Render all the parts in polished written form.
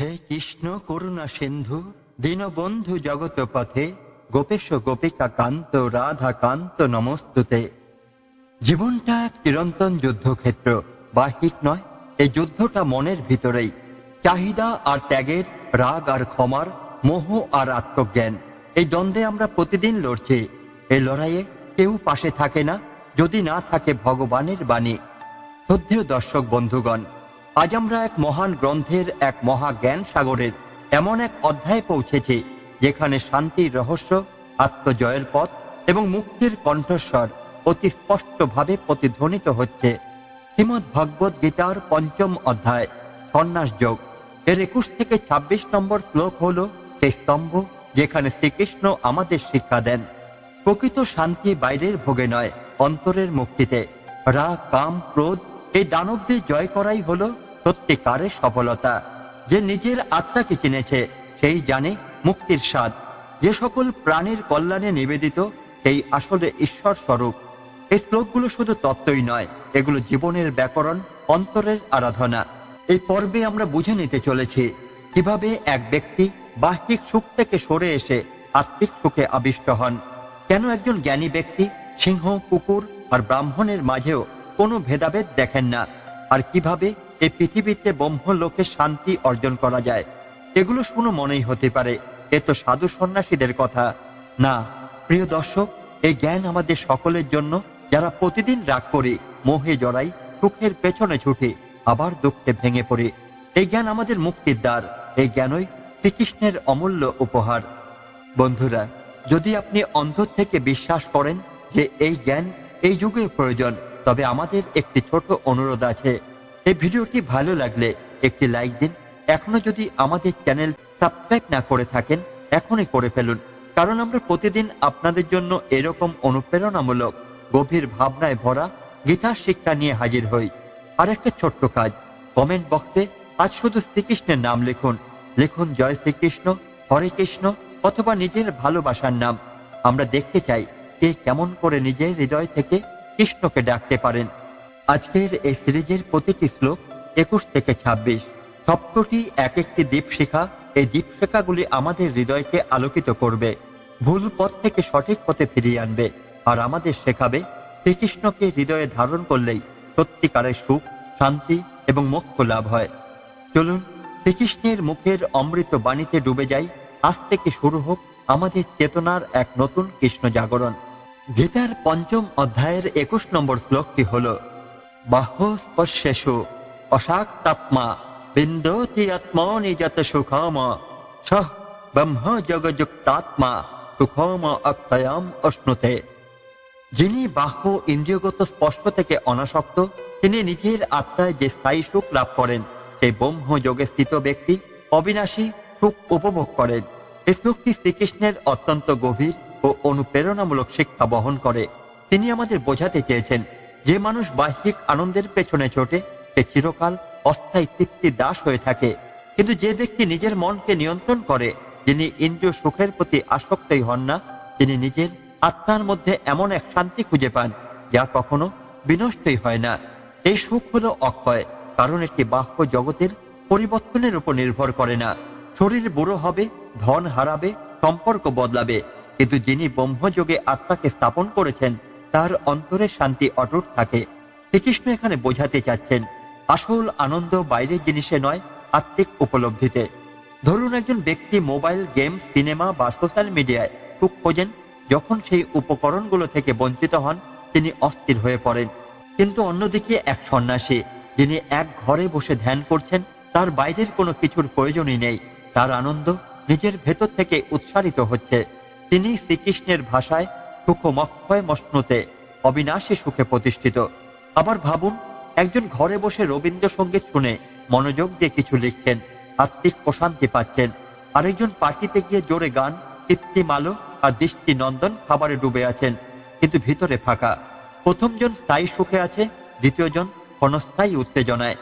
হে কৃষ্ণ করুণা সিন্ধু দীনবন্ধু জগত পথে গোপেশ গোপিকা কান্ত রাধা কান্ত নমস্তুতে। জীবনটা এক চিরন্তন যুদ্ধক্ষেত্র, বাহ্যিক নয়। এই যুদ্ধটা মনের ভিতরেই, চাহিদা আর ত্যাগের, রাগ আর ক্ষমার, মোহ আর আত্মজ্ঞান। এই দ্বন্দ্বে আমরা প্রতিদিন লড়ছি। এই লড়াইয়ে কেউ পাশে থাকে না যদি না থাকে ভগবানের বাণী। শ্রদ্ধেয় দর্শক বন্ধুগণ, আজ আমরা এক মহান গ্রন্থের, এক মহা জ্ঞান সাগরের এমন এক অধ্যায়ে পৌঁছেছি যেখানে শান্তির রহস্য, আত্মজয়ের পথ এবং মুক্তির কণ্ঠস্বর অতি স্পষ্টভাবে প্রতিধ্বনিত হচ্ছে। শ্রীমদ্ ভগবদ গীতার ৫ম অধ্যায় সন্ন্যাস যোগ এর ২১ থেকে ২৬ নম্বর শ্লোক হল সেই স্তম্ভ যেখানে শ্রীকৃষ্ণ আমাদের শিক্ষা দেন। প্রকৃত শান্তি বাইরের ভোগে নয়, অন্তরের মুক্তিতে। রাগ, কাম, ক্রোধ এই দানবদের জয় করাই হলো সত্যিকারের সফলতা। যে নিজের আত্মাকে চিনেছে সেই জানে মুক্তির স্বাদ। যে সকল প্রাণীর কল্যাণে নিবেদিত সেই আসলে ঈশ্বর স্বরূপ। এই শ্লোকগুলো শুধু তত্ত্বই নয়, এগুলো জীবনের ব্যাকরণ, অন্তরের আরাধনা। এই পর্বে আমরা বুঝে নিতে চলেছি কিভাবে এক ব্যক্তি বাহ্যিক সুখ থেকে সরে এসে আত্মিক সুখে আবিষ্ট হন, কেন একজন জ্ঞানী ব্যক্তি সিংহ, কুকুর আর ব্রাহ্মণের মাঝেও কোনো ভেদাভেদ দেখেন না, আর কিভাবে এই পৃথিবীতে ব্রহ্মলোকে শান্তি অর্জন করা যায়। এগুলো শুনে মনেই হতে পারে এ তো সাধু সন্ন্যাসীদের কথা। না প্রিয় দর্শক, এই জ্ঞান আমাদের সকলের জন্য, যারা প্রতিদিন রাগ করি, মোহে জড়াই, সুখের পেছনে ছুটে আবার দুঃখে ভেঙে পড়ে। এই জ্ঞান আমাদের মুক্তির দ্বার। এই জ্ঞানই শ্রীকৃষ্ণের অমূল্য উপহার। বন্ধুরা, যদি আপনি অন্তর থেকে বিশ্বাস করেন যে এই জ্ঞান এই যুগে প্রয়োজন, তবে আমাদের একটি ছোট অনুরোধ আছে। এই ভিডিওটি ভালো লাগলে একটি লাইক দিন। এখনো যদি আমাদের চ্যানেল সাবস্ক্রাইব না করে থাকেন, এখনই করে ফেলুন, কারণ আমরা প্রতিদিন আপনাদের জন্য এরকম অনুপ্রেরণামূলক, গভীর ভাবনায় ভরা গীতার শিক্ষা নিয়ে হাজির হই। আর একটা ছোট্ট কাজ, কমেন্ট বক্সে আজ শুধু শ্রীকৃষ্ণের নাম লিখুন। লিখুন জয় শ্রীকৃষ্ণ, হরে কৃষ্ণ অথবা নিজের ভালোবাসার নাম। আমরা দেখতে চাই কে কেমন করে নিজের হৃদয় থেকে কৃষ্ণকে ডাকতে পারেন। আজকের এই সিরিজের প্রতিটি শ্লোক ২১ থেকে ২৬ সবকটি এক একটি দীপশিখা। এই দীপশিখাগুলি আমাদের হৃদয়কে আলোকিত করবে, ভুল পথ থেকে সঠিক পথে ফিরিয়ে আনবে, আর আমাদের শেখাবে শ্রীকৃষ্ণকে হৃদয়ে ধারণ করলেই সত্যিকারের সুখ, শান্তি এবং মোক্ষ লাভ হয়। চলুন শ্রীকৃষ্ণের মুখের অমৃত বাণীতে ডুবে যাই। আজ থেকে শুরু হোক আমাদের চেতনার এক নতুন কৃষ্ণ জাগরণ। গীতার ৫ম অধ্যায়ের ২১ নম্বর শ্লোকটি হল বাহ্য স্পর্শেষু অশাক্তাত্মা বিন্দতি আত্মনি যত সুখম সহ ব্রহ্ম যোগযুক্তাত্মা সুখম অক্ষয়ম অশ্নুতে। যিনি বাহ্য ইন্দ্রিয়গত স্পর্শ থেকে অনাসক্ত, তিনি নিজের আত্মায় যে স্থায়ী সুখ লাভ করেন, সেই ব্রহ্ম যোগে স্থিত ব্যক্তি অবিনাশী সুখ উপভোগ করেন। এই শ্লোকটি শ্রীকৃষ্ণের অত্যন্ত গভীর ও অনুপ্রেরণামূলক শিক্ষা বহন করে। তিনি আমাদের বোঝাতে চেয়েছেন, যে মানুষ বাহ্যিক আনন্দের পেছনে ছোটে সে চিরকাল অস্থায়ী তৃপ্তির দাস হয়ে থাকে, কিন্তু যে ব্যক্তি নিজের মনকে নিয়ন্ত্রণ করে, যিনি ইন্দ্রিয় সুখের প্রতি আসক্তই হন না, তিনি নিজের আত্মার মধ্যে এমন এক শান্তি খুঁজে পান যা কখনো বিনষ্টই হয় না। এই সুখ হলো অক্ষয়, কারণ এটি বাহ্য জগতের পরিবর্তনের উপর নির্ভর করে না। শরীর বুড়ো হবে, ধন হারাবে, সম্পর্ক বদলাবে, কিন্তু যিনি ব্রহ্মযোগে আত্মাকে স্থাপন করেছেন তার অন্তরে শান্তি অটুট থাকে। শ্রীকৃষ্ণ এখানে বোঝাতে চাচ্ছেন, আসল আনন্দ বাইরের জিনিসে নয়, আত্মিক উপলব্ধিতে। ধরুন একজন ব্যক্তি মোবাইল, গেম, সিনেমা বা সোশ্যাল মিডিয়ায় সুখ খোঁজেন। যখন সেই উপকরণগুলো থেকে বঞ্চিত হন, তিনি অস্থির হয়ে পড়েন। কিন্তু অন্যদিকে এক সন্ন্যাসী, যিনি এক ঘরে বসে ধ্যান করছেন, তার বাইরের কোনো কিছুর প্রয়োজনই নেই, তার আনন্দ নিজের ভেতর থেকে উৎসারিত হচ্ছে। তিনি শ্রীকৃষ্ণের ভাষায় সুখমক্ষয় মশ্নুতে, অবিনাশী সুখে প্রতিষ্ঠিত। আবার ভাবুন, একজন ঘরে বসে রবীন্দ্রসঙ্গীত শুনে মনোযোগ দিয়ে কিছু লিখছেন, আত্মিক প্রশান্তি পাচ্ছেন। আরেকজন পার্টিতে গিয়ে জোরে গান, কৃত্রিম আলো আর দৃষ্টি নন্দন খাবারে ডুবে আছেন, কিন্তু ভিতরে ফাঁকা। প্রথমজন স্থায়ী সুখে আছে, দ্বিতীয়জন ক্ষণস্থায়ী উত্তেজনায়।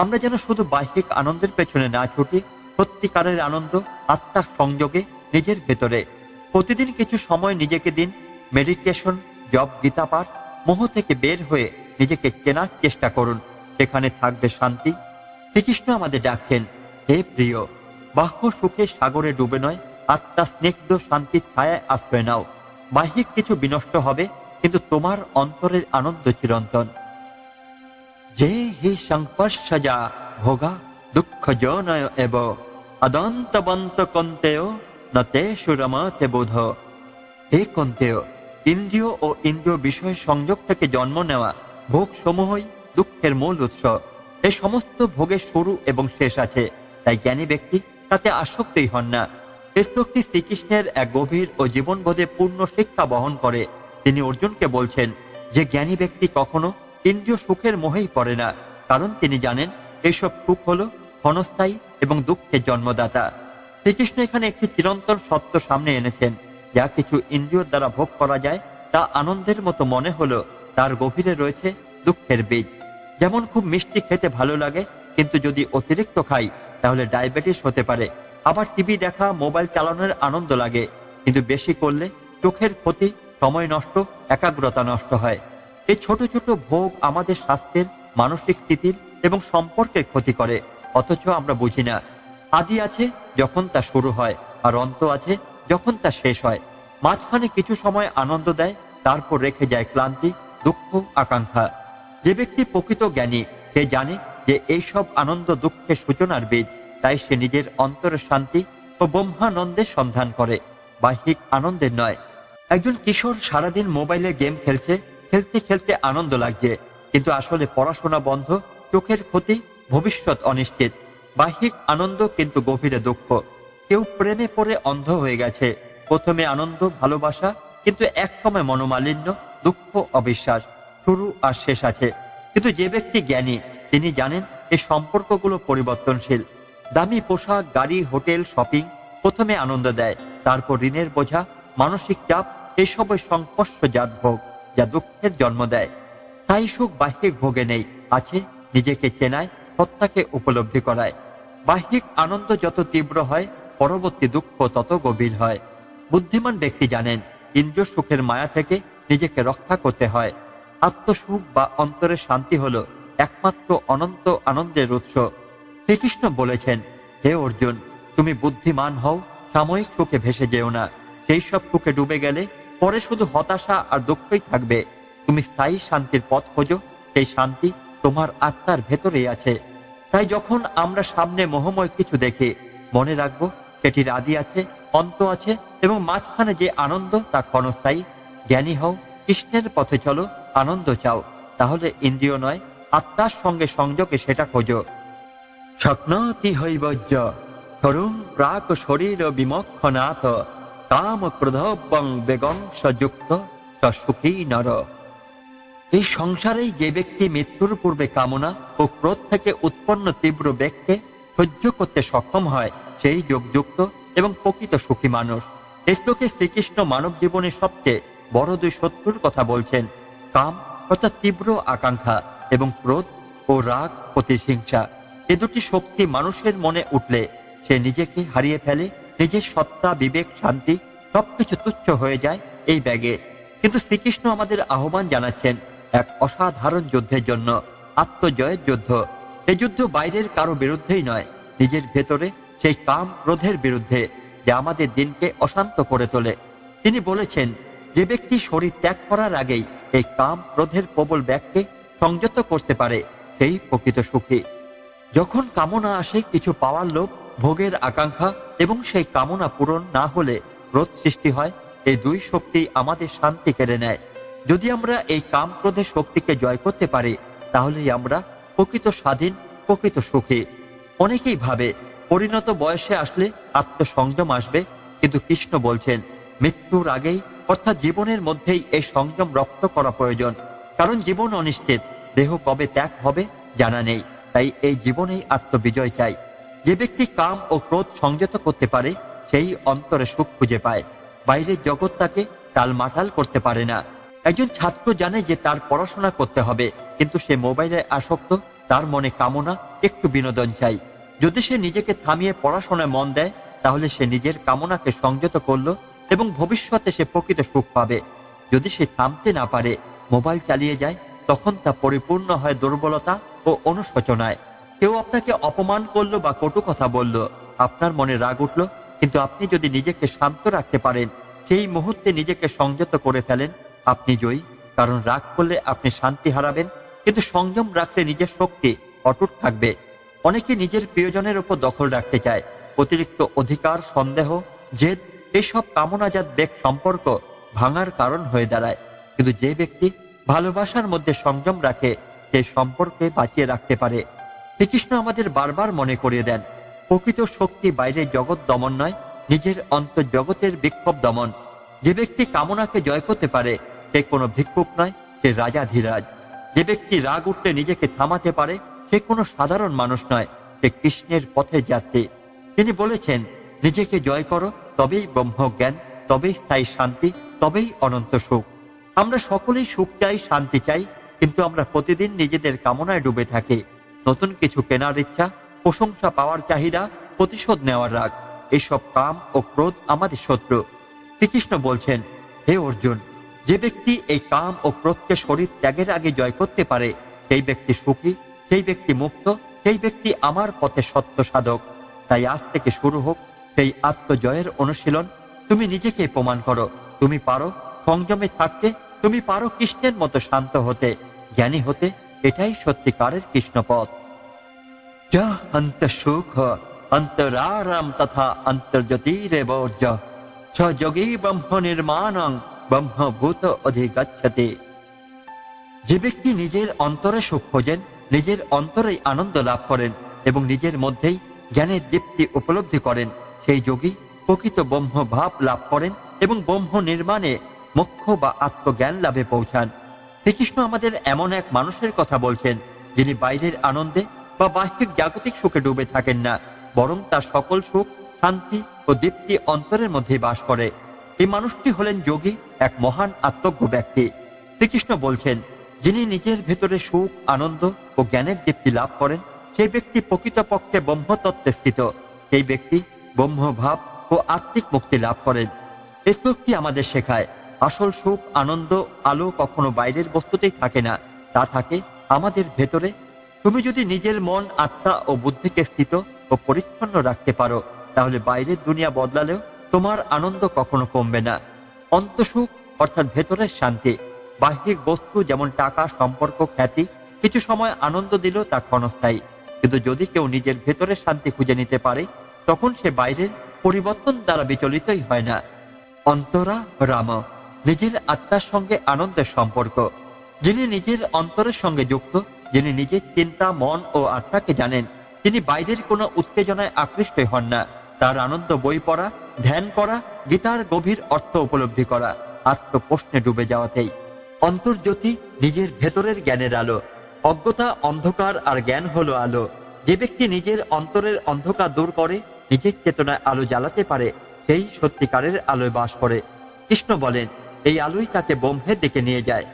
আমরা যেন শুধু বাহ্যিক আনন্দের পেছনে না ছুটি, সত্যিকারের আনন্দ আত্মার সংযোগে নিজের ভেতরে। প্রতিদিন কিছু সময় নিজেকে দিন। মেডিটেশন, জপ, গীতা পাঠ, মোহ থেকে বের হয়ে নিজেকে চেনার চেষ্টা করুন। সেখানে থাকবে শান্তি। শ্রীকৃষ্ণ আমাদের ডাকছেন, হে প্রিয়, বাহ্য সুখে সাগরে ডুবে নয়, আত্মা স্নিগ্ধ শান্তির ছায়ায় আশ্রয় নাও। বাহ্যিক কিছু বিনষ্ট হবে, কিন্তু তোমার অন্তরের আনন্দ চিরন্তন। যে হি সংস্পর্শজা ভোগা দুঃখ জনয় এব অদন্তবন্ত কন্তেয় নতেষু রমতে বোধ। হে কন্তেয়, ইন্দ্রিয় ও ইন্দ্রিয় বিষয় সংযোগ থেকে জন্ম নেওয়া ভোগ সমূহই দুঃখের মূল উৎস। এই সমস্ত ভোগের শুরু এবং শেষ আছে, তাই জ্ঞানী ব্যক্তি তাতে আসক্তই হন না। এই শ্লোকটি শ্রীকৃষ্ণের এক গভীর ও জীবনবোধে পূর্ণ শিক্ষা বহন করে। তিনি অর্জুনকে বলছেন যে জ্ঞানী ব্যক্তি কখনো ইন্দ্রিয় সুখের মোহেই পড়ে না, কারণ তিনি জানেন এইসব সুখ হলো ক্ষণস্থায়ী এবং দুঃখের জন্মদাতা। শ্রীকৃষ্ণ এখানে একটি চিরন্তন সত্য সামনে এনেছেন। যা কিছু ইন্দ্রিয়র দ্বারা ভোগ করা যায় তা আনন্দের মতো মনে হলো তার গভীরে রয়েছে দুঃখের বীজ। যেমন খুব মিষ্টি খেতে ভালো লাগে, কিন্তু যদি অতিরিক্ত খাই তাহলে ডায়াবেটিস হতে পারে। আবার টিভি দেখা, মোবাইল চালানোর আনন্দ লাগে, কিন্তু বেশি করলে চোখের ক্ষতি, সময় নষ্ট, একাগ্রতা নষ্ট হয়। এই ছোট ছোট ভোগ আমাদের স্বাস্থ্যের, মানসিক স্থিতির এবং সম্পর্কের ক্ষতি করে, অথচ আমরা বুঝি না। আদি আছে যখন তা শুরু হয়, আর অন্ত আছে যখন তা শেষ হয়। মাঝখানে কিছু সময় আনন্দ দেয়, তারপর রেখে যায় ক্লান্তি, দুঃখ, আকাঙ্ক্ষা। যে ব্যক্তি প্রকৃত জ্ঞানী, সে জানে যে এইসব আনন্দ দুঃখের সূচনার বীজ। তাই সে নিজের অন্তরের শান্তি ও ব্রহ্মানন্দের সন্ধান করে, বাহ্যিক আনন্দের নয়। একজন কিশোর সারাদিন মোবাইলে গেম খেলছে, খেলতে খেলতে আনন্দ লাগছে, কিন্তু আসলে পড়াশোনা বন্ধ, চোখের ক্ষতি, ভবিষ্যৎ অনিশ্চিত। বাহ্যিক আনন্দ কিন্তু গভীরে দুঃখ। কেউ প্রেমে পড়ে অন্ধ হয়ে গেছে, প্রথমে আনন্দ, ভালোবাসা, কিন্তু এক সময় মনোমালিন্য, দুঃখ, অবিশ্বাস, শুরু আর শেষ আছে। কিন্তু যে ব্যক্তি জ্ঞানী, তিনি জানেন এই সম্পর্কগুলো পরিবর্তনশীল। দামি পোশাক, গাড়ি, হোটেল, শপিং প্রথমে আনন্দ দেয়, তারপর ঋণের বোঝা, মানসিক চাপ, এইসবই সংস্পর্শজাত ভোগ, যা দুঃখের জন্ম দেয়। তাই সুখ বাহ্যিক ভোগে নেই, আছে নিজেকে চেনায়, সত্তাকে উপলব্ধি করায়। বাহ্যিক আনন্দ যত তীব্র হয়, পরবর্তী দুঃখ তত গভীর হয়। বুদ্ধিমান ব্যক্তি জানেন ইন্দ্রিয় সুখের মায়া থেকে নিজেকে রক্ষা করতে হয়। আত্মসুখ বা অন্তরের শান্তি হলো একমাত্র অনন্ত আনন্দের উৎস। শ্রীকৃষ্ণ বলেছেন, হে অর্জুন, তুমি বুদ্ধিমান হও, সাময়িক সুখে ভেসে যেও না। সেই সব সুখে ডুবে গেলে পরে শুধু হতাশা আর দুঃখই থাকবে। তুমি স্থায়ী শান্তির পথ খোঁজো, সেই শান্তি তোমার আত্মার ভেতরেই আছে। তাই যখন আমরা সামনে মোহময় কিছু দেখি, মনে রাখবো সেটির আদি আছে, অন্ত আছে, এবং মাঝখানে যে আনন্দ তা ক্ষণস্থায়ী। জ্ঞানী হও, কৃষ্ণের পথে চলো, আনন্দ চাও, তাহলে ইন্দ্রিয় নয়, আত্মার সঙ্গে সংযোগে সেটা খোঁজো। স্বপ্নতি হৈবজ্য তরুং প্রাক শরীর বিমক্ষনাথ কাম ক্রোধবং বেগং সযুক্ত সুখী নর। এই সংসারেই যে ব্যক্তি মৃত্যুর পূর্বে কামনা ও ক্রোধ থেকে উৎপন্ন তীব্র বেগকে সহ্য করতে সক্ষম হয়, সেই যোগযুক্ত এবং প্রকৃত সুখী মানুষ। এই শ্লোকে শ্রীকৃষ্ণ মানব জীবনের সবচেয়ে বড় দুই শত্রুর কথা বলছেন, কাম অর্থাৎ তীব্র আকাঙ্ক্ষা এবং ক্রোধ ও রাগ, প্রতিহিংসা। এ দুটি শক্তি মানুষের মনে উঠলে সে নিজেকে হারিয়ে ফেলে, নিজের সত্তা, বিবেক, শান্তি সবকিছু তুচ্ছ হয়ে যায় এই ব্যাগে। কিন্তু শ্রীকৃষ্ণ আমাদের আহ্বান জানাচ্ছেন এক অসাধারণ যুদ্ধের জন্য, আত্মজয়ের যুদ্ধ। এই যুদ্ধ বাইরের কারো বিরুদ্ধেই নয়, নিজের ভেতরে সেই কাম ক্রোধের বিরুদ্ধে, যা আমাদের দিনকে অশান্ত করে তোলে। তিনি বলেছেন, যে ব্যক্তি শরীর ত্যাগ করার আগেই এই কাম ক্রোধের প্রবল ব্যাগকে সংযত করতে পারে, সেই প্রকৃত সুখী। যখন কামনা আসে, কিছু পাওয়ার লোভ, ভোগের আকাঙ্ক্ষা এবং সেই কামনা পূরণ না হলে ক্রোধ সৃষ্টি হয়, এই দুই শক্তি আমাদের শান্তি কেড়ে নেয়। যদি আমরা এই কাম ক্রোধের শক্তিকে জয় করতে পারি, তাহলেই আমরা প্রকৃত স্বাধীন, প্রকৃত সুখী। অনেকেই ভাবে পরিণত বয়সে আসলে আত্মসংযম আসবে, কিন্তু কৃষ্ণ বলছেন মৃত্যুর আগেই, অর্থাৎ জীবনের মধ্যেই এই সংযম রপ্ত করা প্রয়োজন। কারণ জীবন অনিশ্চিত, দেহ কবে ত্যাগ হবে জানা নেই। তাই এই জীবনেই আত্মবিজয় চাই। যে ব্যক্তি কাম ও ক্রোধ সংযত করতে পারে, সেই অন্তরে সুখ খুঁজে পায়। বাইরের জগৎ তাকে টালমাটাল করতে পারে না। একজন ছাত্র জানে যে তার পড়াশোনা করতে হবে, কিন্তু সে মোবাইলে আসক্ত, তার মনে কামনা, একটু বিনোদন চাই। যদি সে নিজেকে থামিয়ে পড়াশোনায় মন দেয়, তাহলে সে নিজের কামনাকে সংযত করলো এবং ভবিষ্যতে সে প্রকৃত সুখ পাবে। যদি সে থামতে না পারে, মোবাইল চালিয়ে যায়, তখন তা পরিপূর্ণ হয় দুর্বলতা ও অনুশোচনায়। কেউ আপনাকে অপমান করলো বা কটু কথা বলল, আপনার মনে রাগ উঠল, কিন্তু আপনি যদি নিজেকে শান্ত রাখতে পারেন, সেই মুহূর্তে নিজেকে সংযত করে ফেলেন, আপনি জয়ী। কারণ রাগ করলে আপনি শান্তি হারাবেন, কিন্তু সংযম রাখলে নিজের শক্তি অটুট থাকবে। অনেকে নিজের প্রিয়জনের উপর দখল রাখতে চায়। অতিরিক্ত অধিকার, সন্দেহ, জেদ এসব কামনাজাত বেগ সম্পর্ক ভাঙার কারণ হয়ে দাঁড়ায়। কিন্তু যে ব্যক্তি ভালোবাসার মধ্যে সংযম রাখে, সেই সম্পর্কে বাঁচিয়ে রাখতে পারে। শ্রীকৃষ্ণ আমাদের বারবার মনে করিয়ে দেন, প্রকৃত শক্তি বাইরের জগৎ দমন নয়, নিজের অন্তর্জগতের বিক্ষোভ দমন। যে ব্যক্তি কামনাকে জয় করতে পারে, সে কোনো ভিক্ষুক নয়, সে রাজাধিরাজ। যে ব্যক্তি রাগ উঠলে নিজেকে থামাতে পারে, সে কোনো সাধারণ মানুষ নয়, সে কৃষ্ণের পথে যাত্রী। তিনি বলেছেন, নিজেকে জয় করো, তবেই ব্রহ্মজ্ঞান, তবেই স্থায়ী শান্তি, তবেই অনন্ত সুখ। আমরা সকলেই সুখ চাই, শান্তি চাই, কিন্তু আমরা প্রতিদিন নিজেদের কামনায় ডুবে থাকি। নতুন কিছু কেনার ইচ্ছা, প্রশংসা পাওয়ার চাহিদা, প্রতিশোধ নেওয়ার রাগ, এইসব কাম ও ক্রোধ আমাদের শত্রু। শ্রীকৃষ্ণ বলছেন, হে অর্জুন, যে ব্যক্তি এই কাম ও ক্রোধকে শরীর ত্যাগের আগে জয় করতে পারে, সেই ব্যক্তি সুখী, সেই ব্যক্তি মুক্ত, সেই ব্যক্তি আমার পথে সত্য সাধক। তাই আজ থেকে শুরু হোক সেই আত্মজয়ের অনুশীলন। তুমি নিজেকে প্রমাণ করো, তুমি পারো সংযমে থাকতে, তুমি পারো কৃষ্ণের মতো শান্ত হতে, জ্ঞানী হতে। এটাই সত্যিকারের কৃষ্ণপথ। যা অন্তঃসুখ অন্তরারাম তথা অন্তর্জ্যোতিরেবর্জ স যোগী ব্রহ্ম নির্মাণং ব্রহ্মভূত অধিগচ্ছতে। যে ব্যক্তি নিজের অন্তরে সুখ খোঁজেন, নিজের অন্তরেই আনন্দ লাভ করেন এবং নিজের মধ্যেই জ্ঞানের দীপ্তি উপলব্ধি করেন, সেই যোগী প্রকৃত ব্রহ্ম ভাব লাভ করেন এবং ব্রহ্ম নির্মাণে মোক্ষ বা আত্মজ্ঞান লাভে পৌঁছান। শ্রীকৃষ্ণ আমাদের এমন এক মানুষের কথা বলছেন, যিনি বাইরের আনন্দে বা বাহ্যিক জাগতিক সুখে ডুবে থাকেন না, বরং তার সকল সুখ, শান্তি ও দীপ্তি অন্তরের মধ্যে বাস করে। এই মানুষটি হলেন যোগী, এক মহান আত্মজ্ঞ ব্যক্তি। শ্রীকৃষ্ণ বলছেন, যিনি নিজের ভেতরে সুখ, আনন্দ ও জ্ঞানের দীপ্তি লাভ করেন, সেই ব্যক্তি প্রকৃতপক্ষে ব্রহ্মতত্ত্বে স্থিত। সেই ব্যক্তি ব্রহ্মভাব ও আত্মিক মুক্তি লাভ করেন। এই শ্লোকটি আমাদের শেখায়, আসল সুখ, আনন্দ, আলো কখনো বাইরের বস্তুতেই থাকে না, তা থাকে আমাদের ভেতরে। তুমি যদি নিজের মন, আত্মা ও বুদ্ধিকে স্থিত ও পরিচ্ছন্ন রাখতে পারো, তাহলে বাইরের দুনিয়া বদলালেও তোমার আনন্দ কখনো কমবে না। অন্তঃসুখ অর্থাৎ ভেতরের শান্তি। বাহ্যিক বস্তু যেমন টাকা, সম্পর্ক, খ্যাতি কিছু সময় আনন্দ দিলেও তা ক্ষণস্থায়ী। কিন্তু যদি কেউ নিজের ভেতরের শান্তি খুঁজে নিতে পারে, তখন সে বাইরের পরিবর্তন দ্বারা বিচলিতই হয় না। অন্তরা রাম, নিজের আত্মার সঙ্গে আনন্দের সম্পর্ক। যিনি নিজের অন্তরের সঙ্গে যুক্ত, যিনি নিজের চিন্তা, মন ও আত্মাকে জানেন, তিনি বাইরের কোনো উত্তেজনায় আকৃষ্ট হন না। তার আনন্দ বই পড়া, ধ্যান করা, গীতার গভীর অর্থ উপলব্ধি করা, আত্মপ্রশ্নে ডুবে যাওয়াতেই। অন্তর্জ্যোতি নিজের ভেতরের জ্ঞানের আলো। অজ্ঞতা অন্ধকার আর জ্ঞান হলো আলো। যে ব্যক্তি নিজের অন্তরের অন্ধকার দূর করে, নিজের চেতনায় আলো জ্বালাতে পারে, সেই সত্যিকারের আলোয় বাস করে। কৃষ্ণ বলেন, এই আলোই তাকে ব্রহ্মের দিকে নিয়ে যায়।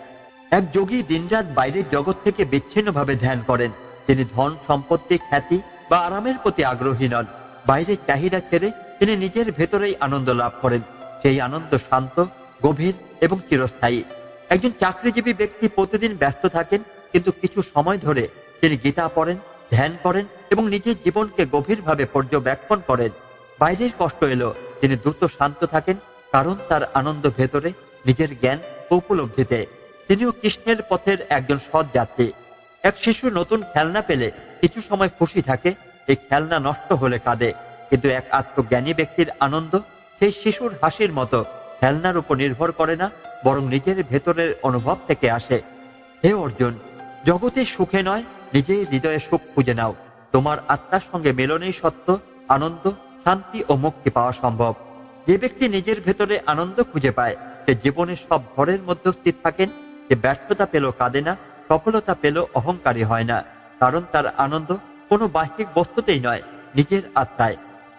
এক যোগী দিনরাত বাইরের জগৎ থেকে বিচ্ছিন্নভাবে ধ্যান করেন। তিনি ধন, সম্পত্তি, খ্যাতি বা আরামের প্রতি আগ্রহী নন। বাইরের চাহিদা ছেড়ে তিনি নিজের ভেতরেই আনন্দ লাভ করেন। সেই আনন্দ শান্ত, গভীর এবং চিরস্থায়ী। একজন চাকরিজীবী ব্যক্তি প্রতিদিন ব্যস্ত থাকেন, কিন্তু কিছু সময় ধরে তিনি গীতা পড়েন, ধ্যান করেন এবং নিজের জীবনকে গভীরভাবে পর্যবেক্ষণ করেন। বাইরের কষ্ট এলো, তিনি দ্রুত শান্ত থাকেন, কারণ তার আনন্দ ভেতরে, নিজের জ্ঞান ও উপলব্ধিতে। তিনিও কৃষ্ণের পথের একজন সৎ যাত্রী। এক শিশু নতুন খেলনা পেলে কিছু সময় খুশি থাকে, এই খেলনা নষ্ট হলে কাঁদে। কিন্তু এক আত্মজ্ঞানী ব্যক্তির আনন্দ সেই শিশুর হাসির মতো খেলনার উপর নির্ভর করে না, বরং নিজের ভেতরের অনুভব থেকে আসে। হে অর্জুন, জগতে সুখে নয়, নিজের হৃদয়ে সুখ খুঁজে নাও। তোমার আত্মার সঙ্গে মেলনেই সত্য, আনন্দ, শান্তি ও মুক্তি পাওয়া সম্ভব। যে ব্যক্তি নিজের ভেতরে আনন্দ খুঁজে পায়, সে জীবনের সব ভরের মধ্যে স্থির থাকেন। যে ব্যর্থতা পেল কাঁদে না, সফলতা পেল অহংকারী হয় না, কারণ তার আনন্দ কোনো বাহ্যিক বস্তুতেই নয়, নিজের আত্মায়।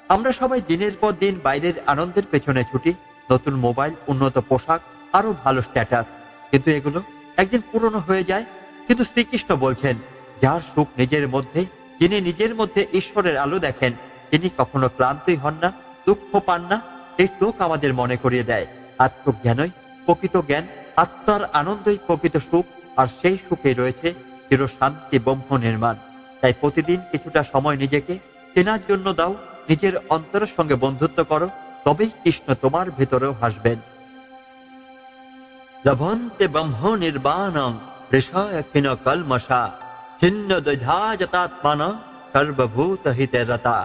আমরা সবাই দিনের পর দিন বাইরের আনন্দের পেছনে ছুটি, নতুন মোবাইল, উন্নত পোশাক, আরো ভালো স্ট্যাটাস, কিন্তু এগুলো একদিন পুরনো হয়ে যায়। কিন্তু শ্রীকৃষ্ণ বলছেন, যার সুখ নিজের মধ্যে, যিনি নিজের মধ্যে ঈশ্বরের আলো দেখেন, তিনি কখনো ক্লান্তই হন না, দুঃখ পান না। এই শ্লোক আমাদের মনে করিয়ে দেয়, আত্মজ্ঞানই প্রকৃত জ্ঞান, আত্মার আনন্দই প্রকৃত সুখ, আর সেই সুখে রয়েছে চির শান্তি, ব্রহ্ম নির্মাণ। তাই প্রতিদিন কিছুটা সময় নিজেকে চেনার জন্য দাও, নিজের অন্তরের সঙ্গে বন্ধুত্ব করো, তবেই কৃষ্ণ তোমার ভেতরেও হাসবেন। লভন্তে ব্রহ্ম নির্বাণং ঋষয় ক্ষীণ কলমষা ছিন্ন দ্বৈধাজতাত্মান সর্বভূত হিতে রতা।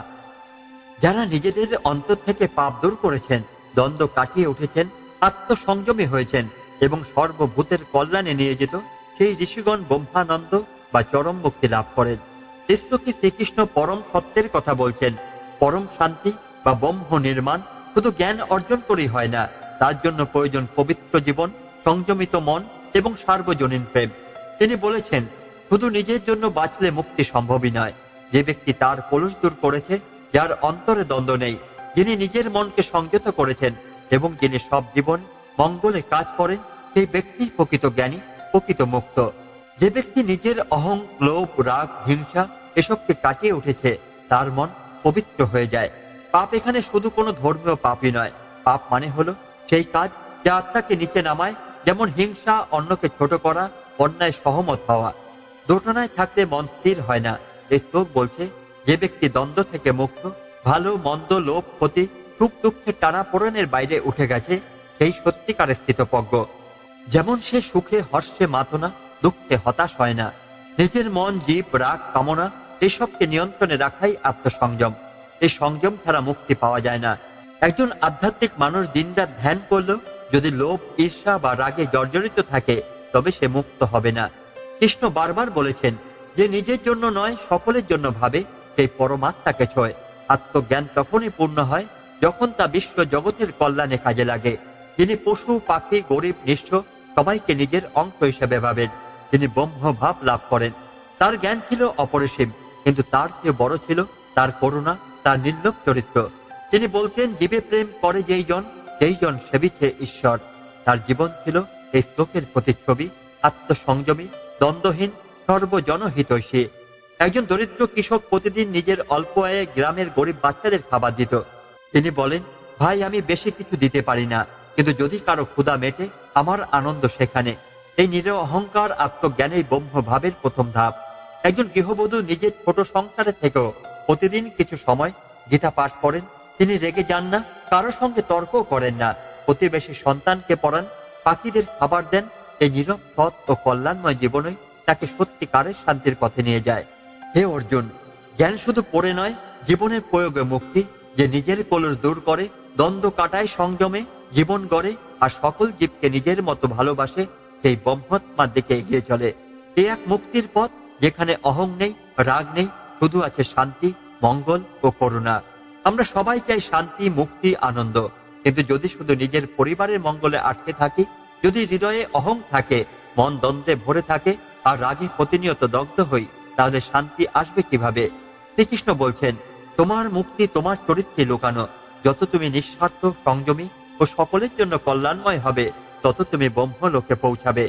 যারা নিজেদের অন্তর থেকে পাপ দূর করেছেন, দ্বন্দ্ব কাটিয়ে উঠেছেন, আত্মসংযমী হয়েছেন এবং সর্বভূতের কল্যাণে নিয়ে যেত, সেই ঋষিগণ ব্রহ্মানন্দ বা চরম মুক্তি লাভ করেন। শ্লোকে শ্রীকৃষ্ণ পরম সত্যের কথা বলছেন। পরম শান্তি বা ব্রহ্ম নির্মাণ শুধু জ্ঞান অর্জন করেই হয় না, তার জন্য প্রয়োজন পবিত্র জীবন, সংযমিত মন এবং সার্বজনীন প্রেম। তিনি বলেছেন, শুধু নিজের জন্য বাঁচলে মুক্তি সম্ভবই নয়। যে ব্যক্তি তার কলুষ দূর করেছে, যার অন্তরে দ্বন্দ্ব নেই, যিনি নিজের মনকে সংযত করেছেন এবং যিনি সব জীবন মঙ্গলে কাজ করেন, সেই ব্যক্তি প্রকৃত জ্ঞানী, প্রকৃত মুক্ত। যে ব্যক্তি নিজের অহং, লোভ, রাগ, হিংসা এসবকে কাটিয়ে উঠেছে, তার মন পবিত্র হয়ে যায়। পাপ এখানে শুধু কোনো ধর্মীয় পাপই নয়। পাপ মানে হলো সেই কাজ যা আত্মাকে নিচে নামায়, যেমন হিংসা, অন্যকে ছোট করা, অন্যায় সহমত হওয়া। দোটানায় থাকলে মন স্থির হয় না। এই শ্লোক বলছে, যে ব্যক্তি দ্বন্দ্ব থেকে মুক্ত, ভালো মন্দ, লোভ, ক্ষতি, সুখ দুঃখের টানাপোড়েনের বাইরে উঠে গেছে, সেই সত্যিকারের স্থিতপ্রজ্ঞ। যেমন সে সুখে হর্ষে মাতো না, দুঃখে হতাশ হয় না। নিজের মন, জীব, রাগ, কামনা এসবকে নিয়ন্ত্রণে রাখাই আত্মসংযম। এই সংযম ছাড়া মুক্তি পাওয়া যায় না। একজন আধ্যাত্মিক মানুষ দিনরাত ধ্যান করলেও যদি লোভ, ঈর্ষা বা রাগে জর্জরিত থাকে, তবে সে মুক্ত হবে না। কৃষ্ণ বারবার বলেছেন, যে নিজের জন্য নয় সকলের জন্য ভাবে, সেই পরমাত্মাকে ছোঁয়। আত্মজ্ঞান তখনই পূর্ণ হয় যখন তা বিশ্ব জগতের কল্যাণে কাজে লাগে। যিনি পশু, পাখি, গরিব, নিঃস্ব সবাইকে নিজের অংশ হিসেবে ভাবেন, তিনি ব্রহ্মভাব লাভ করেন। তার জ্ঞান ছিল অপরিসীম, কিন্তু তার চেয়ে বড় ছিল তার করুণা, তার নির্লোভ চরিত্র। তিনি বলতেন, জীবে প্রেম করে যেই জন সেবিছে ঈশ্বর। তার জীবন ছিল এই শ্লোকের প্রতিচ্ছবি। আত্মসংযমী, দ্বন্দ্বহীন, সর্বজনহিতৈষী। একজন দরিদ্র কৃষক প্রতিদিন নিজের অল্প আয়ে গ্রামের গরিব বাচ্চাদের খাবার দিত। তিনি বলেন, ভাই, আমি বেশি কিছু দিতে পারি না, কিন্তু যদি কারো ক্ষুধা মেটে, আমার আনন্দ সেখানে। এই নিরহ অহংকার আত্মজ্ঞানের ব্রহ্মভাবের প্রথম ধাপ। একজন গৃহবধূ নিজের ছোট সংসারে থেকেও প্রতিদিন কিছু সময় গীতা পাঠ করেন। তিনি রেগে যান না, কারো সঙ্গে তর্ক করেন না, প্রতিবেশী সন্তানকে পড়ান, পাখিদের খাবার দেন। এই নীরব, সৎ ও কল্যাণময় জীবনই তাকে সত্যিকারের শান্তির পথে নিয়ে যায়। হে অর্জুন, জ্ঞান শুধু পড়ে নয়, জীবনের প্রয়োগে মুক্তি। যে নিজের কলুষ দূর করে, দ্বন্দ্ব কাটায়, সংযমে জীবন গড়ে আর সকল জীবকে নিজের মতো ভালোবাসে, সেই ব্রহ্মাত্মার দিকে এগিয়ে চলে। এ এক মুক্তির পথ, যেখানে অহং নেই, রাগ নেই, শুধু আছে শান্তি, মঙ্গল ও করুণা। আমরা সবাই চাই শান্তি, মুক্তি, আনন্দ। কিন্তু যদি শুধু নিজের পরিবারের মঙ্গলে আটকে থাকি, যদি হৃদয়ে অহং থাকে, মন দ্বন্দ্বে ভরে থাকে আর রাগে প্রতিনিয়ত দগ্ধ হই, তাহলে শান্তি আসবে কিভাবে? শ্রীকৃষ্ণ বলছেন, তোমার মুক্তি তোমার চরিত্রে লুকানো। যত তুমি নিঃস্বার্থ, সংযমী ও সকলের জন্য কল্যাণময় হবে, তত তুমি ব্রহ্মলোকে পৌঁছাবে।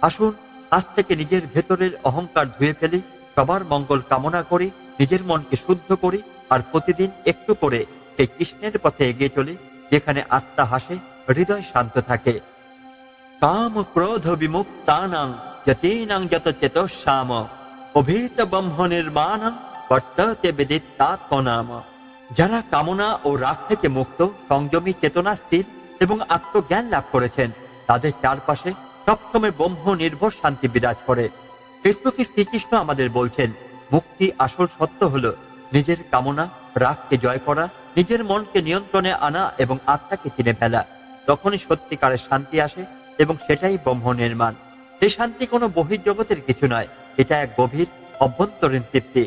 আসুন, আজ থেকে নিজের ভেতরের অহংকার ধুয়ে ফেলি, সবার মঙ্গল কামনা করি, নিজের মনকে শুদ্ধ করি আর প্রতিদিন একটু করে সেই কৃষ্ণের পথে এগিয়ে চলি, যেখানে আত্মা হাসে, হৃদয় শান্ত থাকে। কাম ক্রোধ বিমুক্তানাং যতীনাং যত চেতসাম অভীত ব্রহ্ম নির্মাণং বর্ততে বিদিত্তাত্মনাম। যারা কামনা ও রাগ থেকে মুক্ত, সংযমী, চেতনা স্থির এবং আত্মজ্ঞান লাভ করেছেন, তাদের চারপাশে সবসময় ব্রহ্ম নির্ভর শান্তি বিরাজ করে। কৃষ্ণকে শ্রীকৃষ্ণ আমাদের বলছেন, মুক্তি আসল সত্য হলো নিজের কামনা, রাগকে জয় করা, নিজের মনকে নিয়ন্ত্রণে আনা এবং আত্মাকে চিনে ফেলা। তখনই সত্যিকারের শান্তি আসে এবং সেটাই ব্রহ্ম নির্মাণ। এই শান্তি কোনো বহির্জগতের কিছু নয়, এটা এক গভীর অভ্যন্তরীণ তৃপ্তি।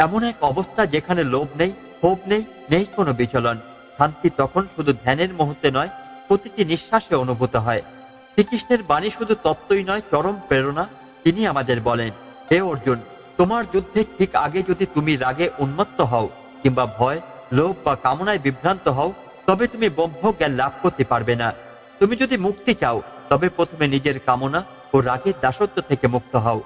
এমন এক অবস্থা যেখানে লোভ নেই, ক্ষোভ নেই, নেই কোনো বিচলন। শান্তি তখন শুধু ধ্যানের মুহূর্তে নয়, প্রতিটি নিঃশ্বাসে অনুভূত হয়। শ্রীকৃষ্ণের বাণী শুধু তত্ত্বই নয়, চরম প্রেরণা। তিনি আমাদের বলেন, হে অর্জুন, তোমার যুদ্ধের ঠিক আগে যদি তুমি রাগে উন্মত্ত হও কিংবা ভয়, লোভ বা কামনায় বিভ্রান্ত হও, তবে তুমি ব্রহ্ম জ্ঞান লাভ করতে পারবে না। তুমি যদি মুক্তি চাও, তবে প্রথমে নিজের কামনা ও রাগের দাসত্ব থেকে মুক্ত হও।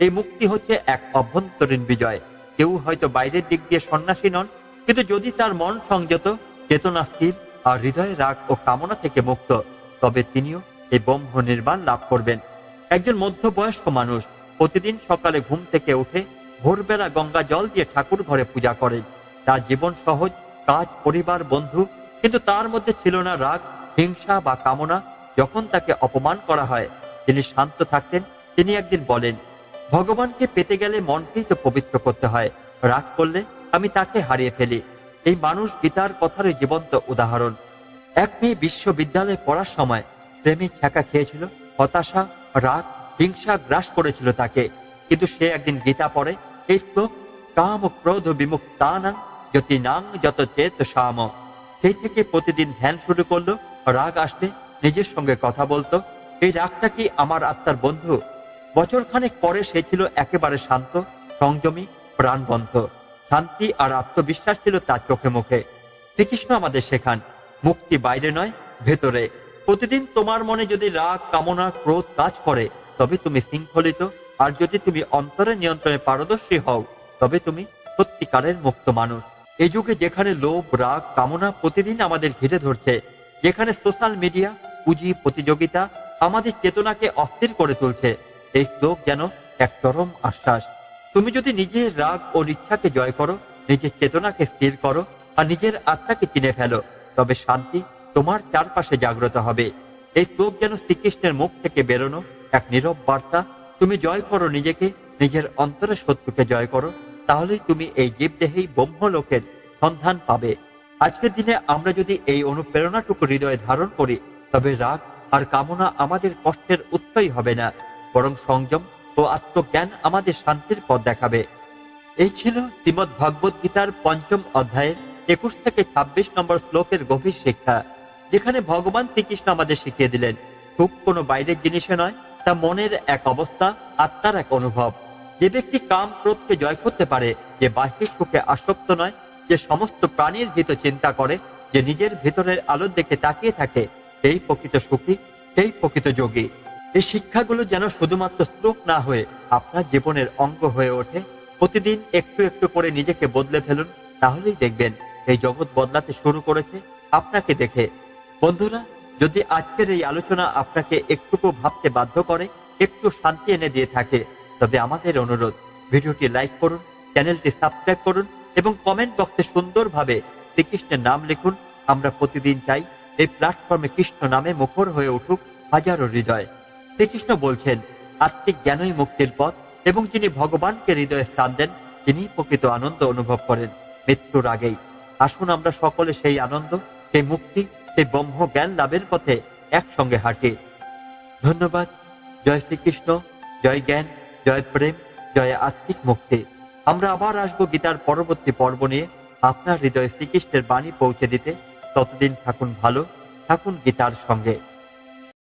এই মুক্তি হচ্ছে এক অভ্যন্তরীণ বিজয়। কেউ হয়তো বাইরের দিক দিয়ে সন্ন্যাসী নন, কিন্তু যদি তার মন সংযত, চেতনা স্থির আর হৃদয়ে রাগ ও কামনা থেকে মুক্ত, তবে তিনিও এই ব্রহ্ম নির্বাণ লাভ করবেন। একজন মধ্যবয়স্ক মানুষ প্রতিদিন সকালে ঘুম থেকে উঠে ভোরবেলা গঙ্গা জল দিয়ে ঠাকুর ঘরে পূজা করেন। তার জীবন সহজ, কাজ, পরিবার, বন্ধু, কিন্তু তার মধ্যে ছিল না রাগ, হিংসা বা কামনা। যখন তাকে অপমান করা হয়, তিনি শান্ত থাকতেন। তিনি একদিন বলেন, ভগবানকে পেতে গেলে মনকেই তো পবিত্র করতে হয়, রাগ করলে আমি তাকে হারিয়ে ফেলি। এই মানুষ গীতার কথারই জীবন্ত উদাহরণ। এক মেয়ে বিশ্ববিদ্যালয়ে পড়ার সময় প্রেমে ছ্যাঁকা খেয়েছিল, হতাশা, রাগ, হিংসা গ্রাস করেছিল তাকে। কিন্তু সে একদিন গীতা পড়ে এই শ্লোক, কাম ক্রোধ বিমুক্তানাং জ্যোতিনাং যত চেত সাম। সেই থেকে প্রতিদিন ধ্যান শুরু করলো। রাগ আসলে নিজের সঙ্গে কথা বলতো, এই রাগটা কি আমার আত্মার বন্ধু? বছরখানেক পরে সে ছিল একেবারে শান্ত, সংযমী, প্রাণবন্ত। শান্তি আর আত্মবিশ্বাস ছিল তার চোখে মুখে। শ্রীকৃষ্ণ আমাদের শেখান, মুক্তি বাইরে নয়, ভেতরে। প্রতিদিন তোমার মনে যদি রাগ, কামনা, ক্রোধ কাজ করে, তবে তুমি শৃঙ্খলিত। আর যদি তুমি অন্তরে নিয়ন্ত্রণে পারদর্শী হও, তবে তুমি সত্যিকারের মুক্ত মানুষ। এই যুগে যেখানে লোভ, রাগ, কামনা প্রতিদিন আমাদের ঘিরে ধরছে, যেখানে সোশ্যাল মিডিয়া, পুঁজি, প্রতিযোগিতা আমাদের চেতনাকে অস্থির করে তুলছে, এই শ্লোক যেন এক চরম আশ্বাস। তুমি যদি নিজের রাগ ও ইচ্ছাকে জয় করো, নিজের চেতনাকে স্থির করো আর নিজের আত্মাকে চিনে ফেলো, তবে শান্তি তোমার চারপাশে জাগ্রত হবে। এই শ্লোক যেন শ্রীকৃষ্ণের মুখ থেকে বেরোনো এক নীরব বার্তা। তুমি জয় করো নিজেকে, নিজের অন্তরের শত্রুকে জয় করো, তাহলেই তুমি এই জীবদেহেই ব্রহ্মলোকের সন্ধান পাবে। আজকের দিনে আমরা যদি এই অনুপ্রেরণাটুকু হৃদয়ে ধারণ করি, তবে রাগ আর কামনা আমাদের কষ্টের উৎসই হবে না, বরং সংযম ও আত্মজ্ঞান আমাদের শান্তির পথ দেখাবে। এই ছিল শ্রীমদ্ ভগবত গীতার ৫ম অধ্যায়ের ২১ থেকে ২৬ নম্বর শ্লোকের গভীর শিক্ষা, যেখানে ভগবান শ্রীকৃষ্ণ আমাদের শিখিয়ে দিলেন, সুখ কোনো বাইরের জিনিসে নয়, তা মনের এক অবস্থা, আত্মার এক অনুভব। যে ব্যক্তি কাম ক্রোধকে জয় করতে পারে, যে বাহ্যিক সুখে আসক্ত নয়, যে সমস্ত প্রাণীর হিত চিন্তা করে, যে নিজের ভেতরের আলোর দিকে তাকিয়ে থাকে, সেই প্রকৃত সুখী, সেই প্রকৃত যোগী। এই শিক্ষাগুলো যেন শুধুমাত্র শ্লোক না হয়ে আপনার জীবনের অঙ্গ হয়ে ওঠে। প্রতিদিন একটু একটু করে নিজেকে বদলে ফেলুন, তাহলেই দেখবেন এই জগৎ বদলাতে শুরু করেছে আপনাকে দেখে। বন্ধুরা, যদি আজকের এই আলোচনা আপনাকে একটুকু ভাবতে বাধ্য করে, একটু শান্তি এনে দিয়ে থাকে, তবে আমাদের অনুরোধ, ভিডিওটি লাইক করুন, চ্যানেলটি সাবস্ক্রাইব করুন এবং কমেন্ট বক্সে সুন্দরভাবে শ্রীকৃষ্ণের নাম লিখুন। আমরা প্রতিদিন চাই এই প্ল্যাটফর্মে কৃষ্ণ নামে মুখর হয়ে উঠুক হাজারো হৃদয়। শ্রীকৃষ্ণ বলছেন, আত্মিক জ্ঞানই মুক্তির পথ, এবং যিনি ভগবানকে হৃদয়ে স্থান দেন, তিনি প্রকৃত আনন্দ অনুভব করেন মৃত্যুর আগেই। আসুন আমরা সকলে সেই আনন্দ, সেই মুক্তি, সেই ব্রহ্ম জ্ঞান লাভের পথে একসঙ্গে হাঁটি। ধন্যবাদ। জয় শ্রীকৃষ্ণ, জয় জ্ঞান, জয় প্রেম, জয় আত্মিক মুক্তি। আমরা আবার আসবো গীতার পরবর্তী পর্ব নিয়ে, আপনার হৃদয়ে শ্রীকৃষ্ণের বাণী পৌঁছে দিতে। ততদিন থাকুন ভালো, থাকুন গীতার সঙ্গে।